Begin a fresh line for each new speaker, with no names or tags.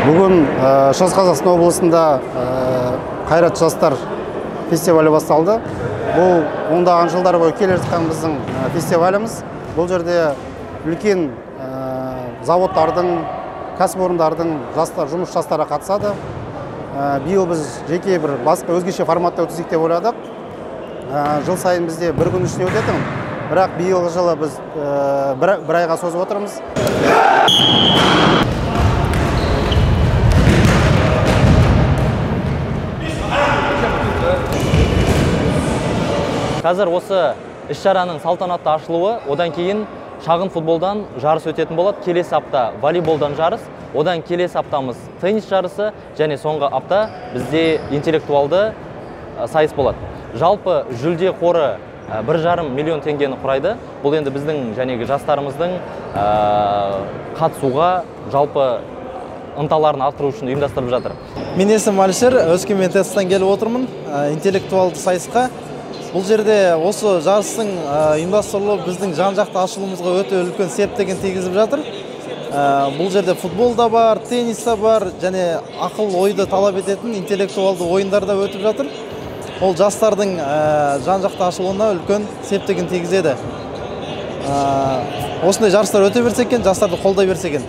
Бүгін Шығыс Қазақстан облысында Қайрат жастар фестивалі басталды. Бұл ондаған жылдар бойы келе жатқан біздің фестиваліміз. Бұл жерде үлкен заводтардың, кәсіпорындардың жұмыс жастары қатысады. Биыл біз жеке бір басқа өзгеше форматта өткізейік деп ойладық. Жыл сайын бізде бір күн ішінде өтетін, бірақ биылғы жылы біз бір айға созып отырмыз.
Қазір осы іс-шараның салтанатты ашылуы, одан кейін шағын футболдан жарыс өтетін болады. Келесі апта волейболдан жарыс, одан келесі аптамыз теннис жарысы, және соңғы апта бізде интеллектуалды сайыс болады. Жалпы жүлде қоры 1,5 миллион теңгені құрайды. Бұл енді біздің жәнегі жастарымыздың қатысуға жалпы ынталарын арттыру үшін ұйымдастырып жатыр.
Мен есімім Алишер, Өскемен ТЭС-тан келіп отырмын интеллектуалды сайысқа. Бұл жерде осы жарыстың ұйымдастырылуы біздің жан-жақты ашылуымызға өте үлкен септігін тигізіп жатыр. Бұл жерде футбол да бар, теннис та бар, және ақыл ойды талап ететін интеллектуалды ойындар да өтіп жатыр. Ол жастардың жан-жақты ашылуына үлкен септігін тигізеді. Осындай жарыстар өте берсе екен, жастарды қолдай берсе екен.